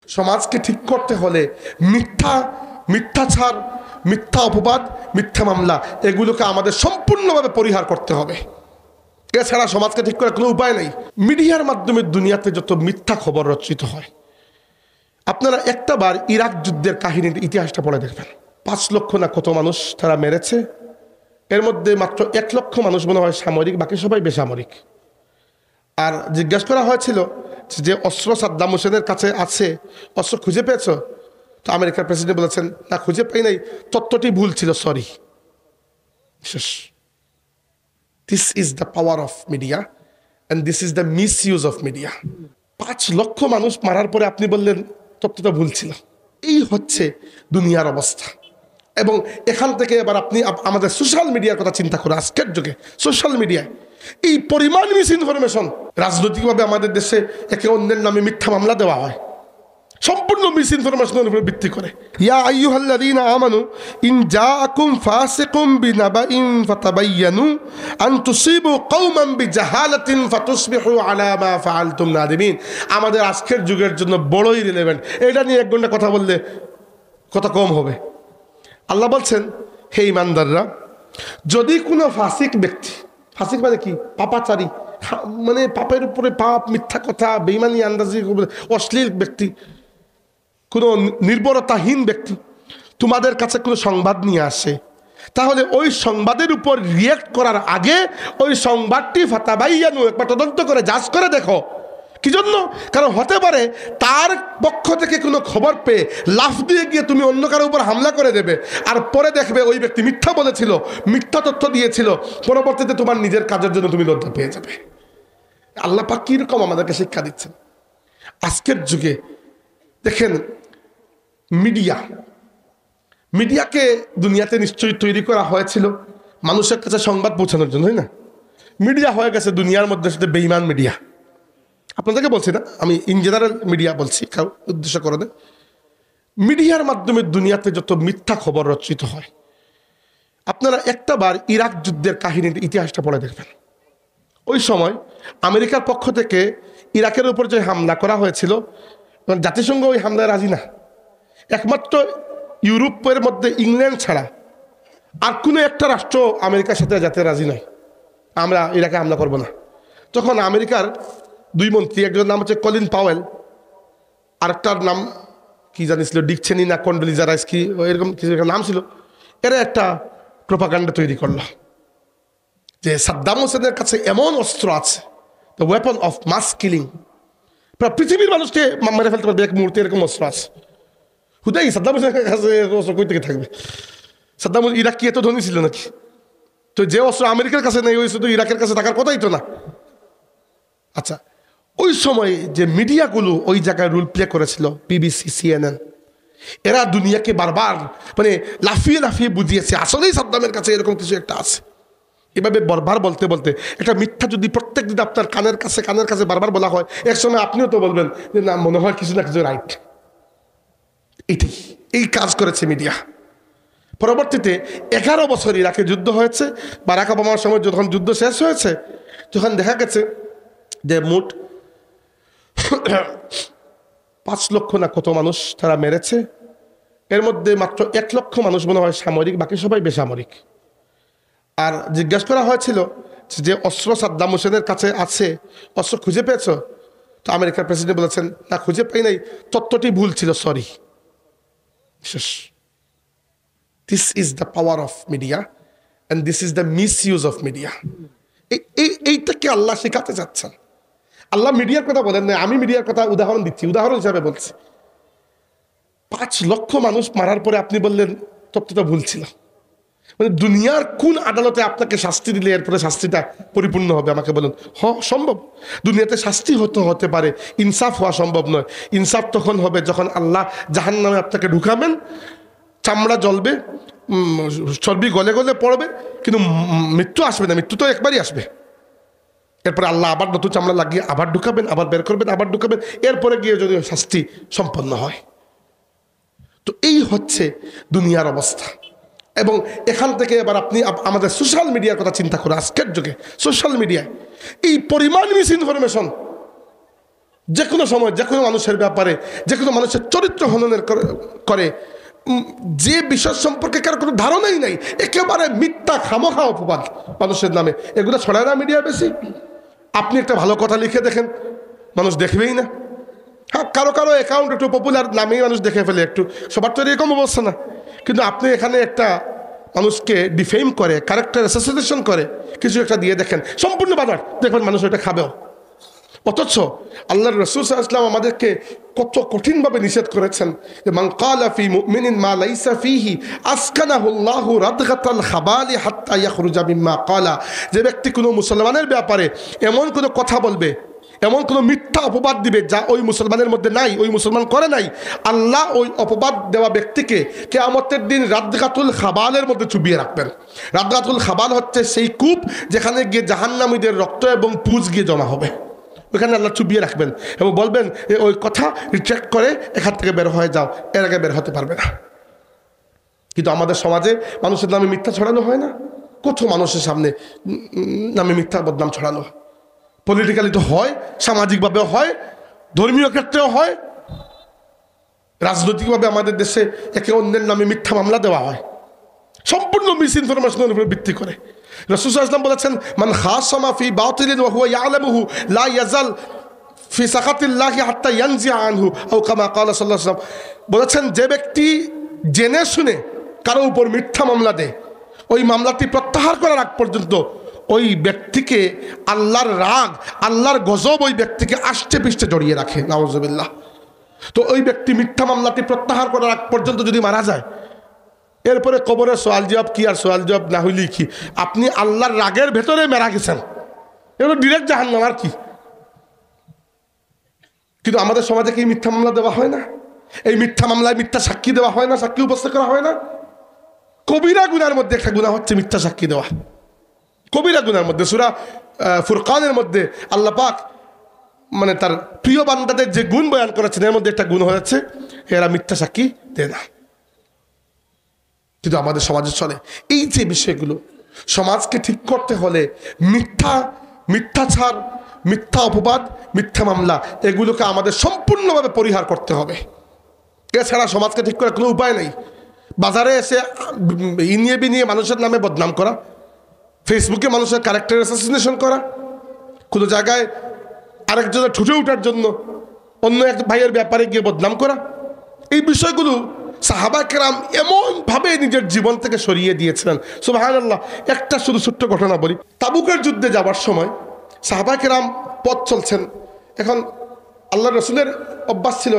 সমাজকে ঠিক করতে হলে মিথ্যাচার, মিথ্যা অপবাদ, মিথ্যা মামলা এগুলোকে আমাদের সম্পূর্ণভাবে পরিহার করতে হবে। এছাড়া সমাজকে ঠিক করার কোনো উপায় নেই। মিডিয়ার মাধ্যমে দুনিয়াতে যত মিথ্যা খবর রচিত হয়, আপনারা একটা বার ইরাক যুদ্ধের কাহিনীর ইতিহাসটা পড়ে দেখবেন। 5 লক্ষ না কত মানুষ তারা মেরেছে, এর মধ্যে মাত্র 1 লক্ষ মানুষ মনে হয় সামরিক, বাকি সবাই বেসামরিক। আর জিজ্ঞাসা করা হয়েছিল যে অস্ত্র সাদ্দাম হোসেনের কাছে আছে, অস্ত্র খুঁজে পেয়েছ? তো আমেরিকার প্রেসিডেন্ট বলেছেন না, খুঁজে পাই নাই, তত্ত্বটি ভুল ছিল, সরি। শেষ। This is the power of media and this is the misuse of media. 5 লক্ষ মানুষ মারার পরে আপনি বললেন তত্ত্বটা ভুল ছিল। এই হচ্ছে দুনিয়ার অবস্থা। এবং এখান থেকে এবার আপনি আমাদের সোশ্যাল মিডিয়ার কথা চিন্তা করে, আজকের যুগে সোশ্যাল মিডিয়ায় এই পরিমাণ মিস ইনফরমেশন, রাজনৈতিকভাবে আমাদের দেশে একে অন্যের নামে মিথ্যা মামলা দেওয়া হয় সম্পূর্ণ মিস ইনফরমেশনের উপর ভিত্তি করে। ইয়া আইয়ুহাল্লাযীনা আমানু ইন জাআকুম ফাসিকুম বিনাবাইন ফাতাবায়ানু আন তুসিবু কওমান বিজাহালাতিন ফাতুসবিহু আলা মা ফাআলতুম নাদিমিন। আমাদের আজকের যুগের জন্য বড়ই রিলেভেন্ট। এটা নিয়ে 1 ঘন্টা কথা বললে কথা কম হবে। আল্লাহ বলছেন, হে ঈমানদাররা, যদি কোনো ফাসিক ব্যক্তি, ফাসিক মানে কি? পাপাচারী, মানে পাপের উপরে পাপ, মিথ্যা কথা, বেঈমানি, আন্দাজি, অশ্লীল ব্যক্তি, কোনো নির্ভরতাহীন ব্যক্তি তোমাদের কাছে কোনো সংবাদ নিয়ে আসে, তাহলে ওই সংবাদের উপর রিয়েক্ট করার আগে ওই সংবাদটি ফাতাবাইয়ানু, একবার তদন্ত করে যাচ করে দেখো। কি জন্য? কারণ হতে পারে তার পক্ষ থেকে কোনো খবর পেয়ে লাফ দিয়ে গিয়ে তুমি অন্য কারোর উপর হামলা করে দেবে, আর পরে দেখবে ওই ব্যক্তি মিথ্যা বলেছিল, মিথ্যা তথ্য দিয়েছিল, পরবর্তীতে তোমার নিজের কাজের জন্য তুমি লজ্জা পেয়ে যাবে। আল্লাহ পাক কিরকম আমাদেরকে শিক্ষা দিচ্ছেন আজকের যুগে। দেখেন, মিডিয়াকে দুনিয়াতে নিশ্চয়ই তৈরি করা হয়েছিল মানুষের কাছে সংবাদ পৌঁছানোর জন্য, তাই না? মিডিয়া হয়ে গেছে দুনিয়ার মধ্যে সাথে বেঈমান মিডিয়া। আপনাদেরকে বলছি না, আমি ইন জেনারেল মিডিয়া বলছি, কাউ উদ্দেশ্য করে দেয়। মিডিয়ার মাধ্যমে দুনিয়াতে যত মিথ্যা খবর রচিত হয়, আপনারা একটা বার ইরাক যুদ্ধের কাহিনীর ইতিহাসটা পড়ে দেখবেন। ওই সময় আমেরিকার পক্ষ থেকে ইরাকের উপর যে হামলা করা হয়েছিল, জাতিসংঘ ওই হামলায় রাজি না। একমাত্র ইউরোপের মধ্যে ইংল্যান্ড ছাড়া আর কোনো একটা রাষ্ট্র আমেরিকার সাথে যাতে রাজি নয়, আমরা ইরাকে হামলা করব না। তখন আমেরিকার 2 মন্ত্রী, একজনের নাম হচ্ছে কলিন পাওয়েল, আরেকটার নাম কি জানিছিল, ডিক চেনি না কন্ডোলিজা রাইস, কি এরকম কিছু একটা নাম ছিল। এরা একটা প্রোপাগান্ডা তৈরি করলো যে সাদ্দাম হোসেনের কাছে এমন অস্ত্র আছে, the weapon of mass killing, পৃথিবীর মানুষকে মেরে ফেলতে পারবে এক মুহূর্তে, এরকম অস্ত্র আছে। হুদাই সাদ্দাম হোসেনের কাছে অস্ত্র কই থেকে থাকবে? সাদ্দাম ইরাক কি এত ধনী ছিল নাকি? তো যে অস্ত্র আমেরিকার কাছে নেই, ওই শুধু ইরাকের কাছে থাকার কথাই তো না। আচ্ছা, ওই সময় যে মিডিয়াগুলো ওই জায়গায় রোল প্লে করেছিল, বিবিসি, CNN, এরা দুনিয়াকে বারবার মানে লাফিয়ে লাফিয়ে বুঝিয়েছে আসলেই সাদ্দামের কাছে এরকম কিছু একটা আছে। এভাবে বারবার বলতে বলতে একটা মিথ্যা যদি প্রত্যেক দিন আপনার কানের কাছে বারবার বলা হয়, এক সময় আপনিও তো বলবেন যে না, মনে হয় কিছু না কিছু রাইট। এই কাজ করেছে মিডিয়া। পরবর্তীতে 11 বছর ইরাকে যুদ্ধ হয়েছে। বারাক ওবামার সময় যখন যুদ্ধ শেষ হয়েছে, তখন দেখা গেছে যে মোট 5 লক্ষ না কত মানুষ তারা মেরেছে, এর মধ্যে মাত্র 1 লক্ষ মানুষ মনে হয় সামরিক, বাকি সবাই বেসামরিক। আর জিজ্ঞাসা করা হয়েছিল যে অস্ত্র সাদ্দাম হোসেনের কাছে আছে, অস্ত্র খুঁজে পেয়েছ? তো আমেরিকার প্রেসিডেন্ট বলেছেন না, খুঁজে পাই নাই, তত্ত্বটি ভুল ছিল, সরি। শেষ। This is the power of media and this is the misuse of media. এইটাকে আল্লাহ শেখাতে চাচ্ছেন। আল্লাহ মিডিয়ার কথা বলেন না, আমি মিডিয়ার কথা উদাহরণ দিচ্ছি, উদাহরণ হিসাবে বলছি। 5 লক্ষ মানুষ মারার পরে আপনি বললেন তত্ত্বটা ভুল ছিল। মানে দুনিয়ার কোন আদালতে আপনাকে শাস্তি দিলে এরপরে শাস্তিটা পরিপূর্ণ হবে? আমাকে বলুন, সম্ভব? দুনিয়াতে শাস্তি হতে পারে, ইনসাফ হওয়া সম্ভব নয়। ইনসাফ তখন হবে যখন আল্লাহ জাহান্নামে আপনাকে ঢুকাবেন, চামড়া জ্বলবে, চর্বি গলে গলে পড়বে, কিন্তু মৃত্যু আসবে না। মৃত্যু তো একবারই আসবে। এরপরে আল্লাহ আবার নতুন চামড়া লাগিয়ে আবার ঢুকাবেন, আবার বের করবেন, আবার ঢুকাবেন, এরপরে গিয়ে যদি শাস্তি সম্পন্ন হয়। তো এই হচ্ছে দুনিয়ার অবস্থা। এবং এখান থেকে এবার আপনি আমাদের সোশ্যাল মিডিয়ার কথা চিন্তা করে, আজকের যুগে সোশ্যাল মিডিয়ায় এই পরিমাণ মিস ইনফরমেশন, যে কোনো সময় যে কোনো মানুষের ব্যাপারে, যে কোনো মানুষের চরিত্র হননের করে, যে বিষয় সম্পর্কে কারো কোনো ধারণাই নাই, একেবারে মিথ্যা খামোখা অপবাদ মানুষের নামে, এগুলো ছড়ায় না মিডিয়া বেশি। আপনি একটা ভালো কথা লিখে দেখেন, মানুষ দেখবেই না। হ্যাঁ, কারো কারো অ্যাকাউন্ট একটু পপুলার, নামেই মানুষ দেখে ফেলে, একটু, সবার তো এরকম অবস্থা না। কিন্তু আপনি এখানে একটা মানুষকে ডিফেম করে, ক্যারেক্টার অ্যাসোসিয়েশন করে কিছু একটা দিয়ে দেখেন, সম্পূর্ণ বাজার দেখবেন মানুষ ওটা খাবেও। অথচ আল্লাহর রাসূল সাল্লাল্লাহু আলাইহি ওয়াসাল্লাম আমাদেরকে কত কঠিনভাবে নিষেধ করেছেন যে মান ক্বালা ফি মুমিনিন মা লাইসা ফিহি আসকানাহুল্লাহু রাদগাতাল খাবালি হাত্তা ইয়াখরুজা মিম্মা ক্বালা। যে ব্যক্তি কোনো মুসলমানের ব্যাপারে এমন কোনো কথা বলবে, এমন কোনো মিথ্যা অপবাদ দিবে যা ওই মুসলমানের মধ্যে নাই, ওই মুসলমান করে নাই, আল্লাহ ওই অপবাদ দেওয়া ব্যক্তিকে কিয়ামতের দিন রাদগাতুল খাবালের মধ্যে চুবিয়ে রাখবেন। রাদগাতুল খাবাল হচ্ছে সেই কূপ যেখানে গিয়ে জাহান্নামীদের রক্ত এবং পুঁজ গিয়ে জমা হবে, ওইখানে আল্লাহ চুবিয়ে রাখবেন এবং বলবেন ওই কথা রিট্র্যাক্ট করে এখান থেকে বের হয়ে যাও, এর আগে বের হতে পারবে না। কিন্তু আমাদের সমাজে মানুষের নামে মিথ্যা ছড়ানো হয় না? কত মানুষের সামনে নামে মিথ্যা বদনাম ছড়ানো হয়। পলিটিক্যালি তো হয়, সামাজিকভাবেও হয়, ধর্মীয় ক্ষেত্রেও হয়, রাজনৈতিকভাবে আমাদের দেশে একে অন্যের নামে মিথ্যা মামলা দেওয়া হয়, সম্পূর্ণ মিস ইনফরমেশনের উপরে ভিত্তি করে। রাসূল সাল্লাল্লাহু আলাইহি ওয়াসাল্লাম বলেছেন মান খাসামা ফি বাতিলিন ওয়া হুয়া ইয়ালামুহু লা ইয়াজাল ফি সাখাতিল্লাহি হাত্তা ইয়ানজিআ আনহু আও কামা ক্বালা সাল্লাল্লাহু আলাইহি ওয়াসাল্লাম। বলেছেন যে ব্যক্তি জেনে শুনে কারো উপর মিথ্যা মামলা দেয়, ওই মামলাটি প্রত্যাহার করার আগ পর্যন্ত ওই ব্যক্তিকে আল্লাহর রাগ, আল্লাহর গজব ওই ব্যক্তিকে আষ্টে পৃষ্ঠে জড়িয়ে রাখে, নাউযুবিল্লাহ। তো ওই ব্যক্তি মিথ্যা মামলাটি প্রত্যাহার করার আগ পর্যন্ত যদি মারা যায়, এরপরে কবরের সোয়াল জবাব কি আর সোয়াল জবাব না হইলেই কি, আপনি আল্লাহর রাগের ভেতরে মারা গেছেন, এবার ডিরেক্ট জাহান্নাম আর কি। কিন্তু আমাদের সমাজে কি মিথ্যা মামলা দেওয়া হয় না? এই মিথ্যা মামলায় মিথ্যা সাক্ষী দেওয়া হয় না, সাক্ষী উপস্থিত করা হয় না? কবিরা গুনার মধ্যে একটা গুনাহ হচ্ছে মিথ্যা সাক্ষী দেওয়া। কবিরা গুনার মধ্যে সূরা ফুরকানের মধ্যে আল্লাহ পাক মানে তার প্রিয় বান্দাদের যে গুণ বয়ান করেছেন, এর মধ্যে একটা গুণ হয়েছে এরা মিথ্যা সাক্ষী দেয় না। কিন্তু আমাদের সমাজে চলে এই যে বিষয়গুলো। সমাজকে ঠিক করতে হলে মিথ্যাচার, মিথ্যা অপবাদ, মিথ্যা মামলা, এগুলোকে আমাদের সম্পূর্ণভাবে পরিহার করতে হবে। এছাড়া সমাজকে ঠিক করার কোনো উপায় নেই। বাজারে এসে ইনিয়ে বিনিয়ে মানুষের নামে বদনাম করা, ফেসবুকে মানুষের ক্যারেক্টার অ্যাসাসিনেশন করা, কোনো জায়গায় আরেকজনের ঠুটে ওঠার জন্য অন্য এক ভাইয়ের ব্যাপারে গিয়ে বদনাম করা, এই বিষয়গুলো সাহাবা কেরাম এমনভাবে নিজের জীবন থেকে সরিয়ে দিয়েছিলেন, সুবহানাল্লাহ। একটা শুধু ছোট্ট ঘটনা বলি। তাবুকের যুদ্ধে যাওয়ার সময় সাহাবা কেরাম পথ চলছেন। এখন আল্লাহ রসুলের অভ্যাস ছিল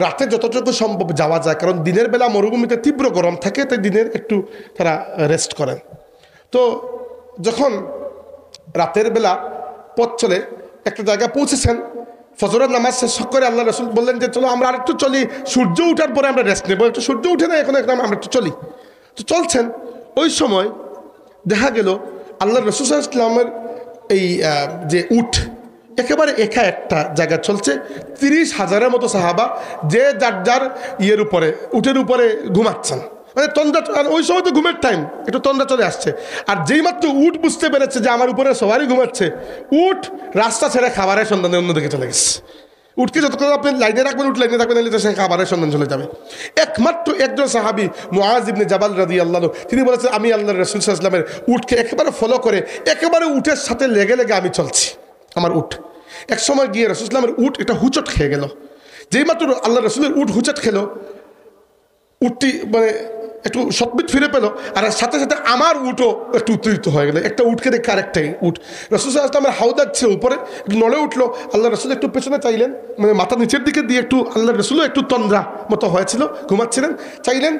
রাতে যতটুকু সম্ভব যাওয়া যায়, কারণ দিনের বেলা মরুভূমিতে তীব্র গরম থাকে, তাই দিনের একটু তারা রেস্ট করেন। তো যখন রাতের বেলা পথ চলে একটা জায়গায় পৌঁছেছেন, ফজরের নামাজ শেষ করে আল্লাহ রসুল বললেন যে চলো আমরা আর একটু চলি, সূর্য উঠার পরে আমরা রেস্ট নেবো, একটু সূর্য উঠে না এখন আমরা একটু চলি। তো চলছেন, ওই সময় দেখা গেল আল্লাহ রসুল সাল্লাল্লাহু আলাইহি ওয়াসাল্লামের এই যে উট একেবারে একা একটা জায়গা চলছে, 30,000-এর মতো সাহাবা যে যার যার ইয়ের উপরে, উটের উপরে ঘুমাচ্ছেন। মানে তন্দ্রা, ওই সময় তো ঘুমের টাইম, একটু তন্দ্রা চলে আসছে। আর যেই মাত্র উট বুঝতে পেরেছে যে আমার উপরে সবারই ঘুমাচ্ছে, উট রাস্তা ছেড়ে খাবারের সন্ধানে অন্যদিকে চলে গেছে। উটকে যতক্ষণ আপনি লাইনে রাখবেন, উট লাইনে রাখবেন, সে খাবারের সন্ধান চলে যাবে। একমাত্র একজন সাহাবী মুআজ ইবনে জাবাল রাদিয়াল্লাহু আনহু, তিনি বলেছেন আমি আল্লাহর রাসূল সাল্লাল্লাহু আলাইহি ওয়াসাল্লামের উটকে একেবারে ফলো করে একেবারে উটের সাথে লেগে লেগে আমি চলছি, আমার উট। এক সময় গিয়ে রাসূল সাল্লাল্লাহু আলাইহি ওয়াসাল্লামের উট একটা হুচট খেয়ে গেল। যেই মাত্র আল্লাহ রাসূলের উট হুচট খেলো, উটটি মানে একটু সৎবিত ফিরে পেল, আর সাথে সাথে আমার উটও একটু উত্তেজিত হয়ে গেল। একটা উটকে দেখে আরেকটাই উট রাসূল সাল্লাল্লাহু আলাইহি ওয়াসাল্লামের হাউদার ছিল উপরে, নড়ে উঠলো। আল্লাহ রসুল একটু পেছনে চাইলেন, মানে মাথা নিচের দিকে দিয়ে একটু, আল্লাহ রসুলও একটু তন্দ্রা মতো হয়েছিল, ঘুমাচ্ছিলেন, চাইলেন।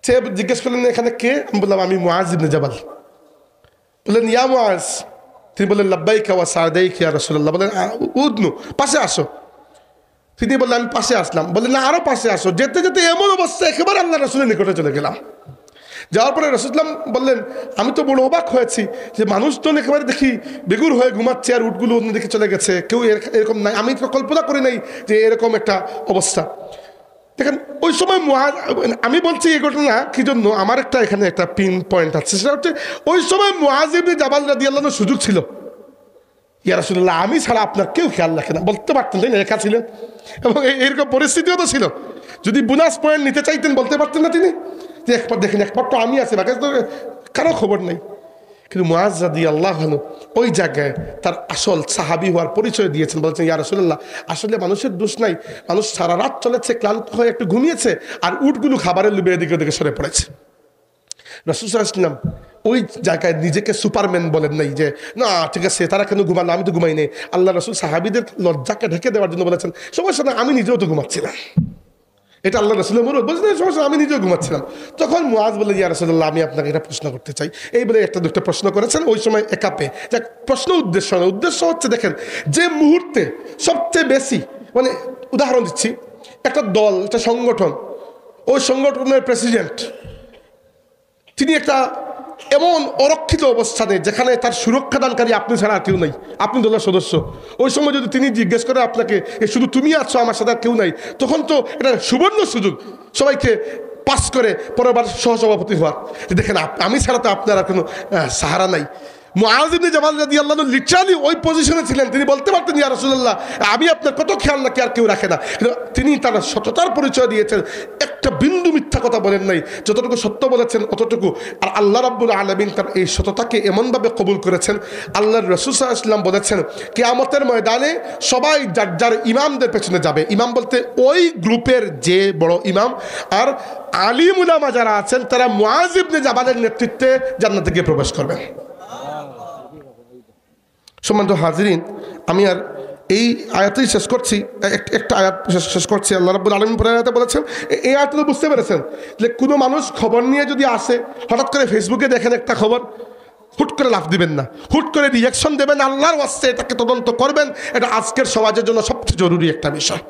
সে জিজ্ঞেস করলেন এখানে কে? আমি বললাম আমি মুআজ ইবনে জাবাল। বললেন ইয়া মুআজ, তিনি বললেন লাব্বাইকা ওয়া সা'দাইকা ইয়া রাসূলুল্লাহ। বললেন উদনু, পাশে আসো। তিনি বললেন আমি পাশে আসলাম। বললেন না আরও পাশে আসো। যেতে যেতে এমন অবস্থা একেবারে আল্লাহ রসুলের নিকটে চলে গেলাম। যাওয়ার পরে রাসূলুল্লাহ বললেন আমি তো বড় অবাক হয়েছি যে মানুষজন একেবারে দেখি বেগুর হয়ে ঘুমাচ্ছে আর উটগুলো অন্যদিকে চলে গেছে, কেউ এরকম নাই, আমি তো কল্পনা করি নাই যে এরকম একটা অবস্থা। দেখেন ওই সময় আমি বলছি এই ঘটনা কি জন্য, আমার একটা এখানে একটা পিন পয়েন্ট আছে, সেটা হচ্ছে ওই সময় মুআজ ইবনে জাবাল রাদিয়াল্লাহু আনহু সুযোগ ছিল ইয়া রাসূলুল্লাহ, আমি ছাড়া আপনার কেউ খেয়াল রাখে না। বলতে পারতেন, তাই না? একা ছিলেন এবং এইরকম পরিস্থিতিও তো ছিল। যদি বোনাস পয়েন্ট নিতে চাইতেন বলতে পারতেন না তিনি, যে একবার দেখেন, একবার তো আমি আছি, বাকি তো কারো খবর নেই। কিন্তু মুআজ রাদিয়াল্লাহু আনহু ওই জায়গায় তার আসল সাহাবী হওয়ার পরিচয় দিয়েছেন। বলছেন, ইয়া রাসূলুল্লাহ, আসলে মানুষের দোষ নাই, মানুষ সারা রাত চলেছে, ক্লান্ত হয়ে একটু ঘুমিয়েছে, আর উটগুলো খাবারের লোভে এদিকে ওদিকে সরে পড়েছে। রাসূল সাল্লাল্লাহু আলাইহি ওয়াসাল্লাম ওই জায়গায় নিজেকে সুপারম্যান বলেন নাই যে না ঠিক আছে তারা কেন ঘুমালো, আমি তো ঘুমাই নেই। আল্লাহ রাসূল সাহাবীদের লজ্জাকে ঢেকে দেওয়ার জন্য বলেছেন, সমস্যা না, আমি নিজেও তো ঘুমাচ্ছিলাম। এটা আল্লাহ রাসূলের মুরুদ, বলছেন সমস্যা, আমি নিজেও ঘুমাচ্ছিলাম। তখন মুআজ বলে, ইয়া রাসূলুল্লাহ, আমি আপনাকে এটা প্রশ্ন করতে চাই। এই বলে একটা দুটো প্রশ্ন করেছেন। ওই সময় একাপে যাক, প্রশ্ন উদ্দেশ্য না, উদ্দেশ্য হচ্ছে দেখেন যে মুহূর্তে সবচেয়ে বেশি, মানে উদাহরণ দিচ্ছি, একটা দল, একটা সংগঠন, ওই সংগঠনের প্রেসিডেন্ট তিনি একটা এমন অরক্ষিত অবস্থানে যেখানে তার সুরক্ষাদানকারী আপনি ছাড়া আর কেউ নাই, আপনি দলের সদস্য। ওই সময় যদি তিনি জিজ্ঞেস করে আপনাকে, শুধু তুমি আছো, আমার সাথে আর কেউ নাই, তখন তো এটা সুবর্ণ সুযোগ সবাইকে পাস করে পরেরবার সহসভাপতি হওয়ার। দেখেন, আমি ছাড়া তো আপনার আর কোনো সাহারা নাই। মুআজ ইবনে জাবাল রাদিয়াল্লাহু আনহু লিটারালি ওই পজিশনে ছিলেন। তিনি বলতে পারতেন, ইয়া রাসূলুল্লাহ, আমি আপনার কত খেয়াল রাখি, আর কেউ রাখে না। কিন্তু তিনি তার সততার পরিচয় দিয়েছেন, একটা বিন্দু মিথ্যা কথা বলেন নাই, যতটুকু সত্য বলেছেন অতটুকু। আর আল্লাহ রাব্বুল আলামিন তার এই সততাকে এমনভাবে কবুল করেছেন, আল্লাহর রাসূল সাল্লাল্লাহু আলাইহি ওয়াসাল্লাম বলেছেন, কিয়ামতের ময়দানে সবাই যার যার ইমামদের পেছনে যাবে। ইমাম বলতে ওই গ্রুপের যে বড় ইমাম, আর আলিম উলামা যারা আছেন তারা মুআজ ইবনে জাবালের নেতৃত্বে জান্নাতে গিয়ে প্রবেশ করবেন। সম্মানিত হাজিরিন, আমি আর এই আয়াতেই শেষ করছি, একটা আয়াত শেষ করছি। আল্লাহ রাব্বুল আলামিন পরের আয়াতে বলেছেন, এই আয়াত তো বুঝতে পেরেছেন যে কোনো মানুষ খবর নিয়ে যদি আসে, হঠাৎ করে ফেসবুকে দেখেন একটা খবর, হুট করে লাফ দিবেন না, হুট করে রিয়াকশন দেবেন, আল্লাহর ওয়াস্তে এটাকে তদন্ত করবেন। এটা আজকের সমাজের জন্য সবচেয়ে জরুরি একটা বিষয়।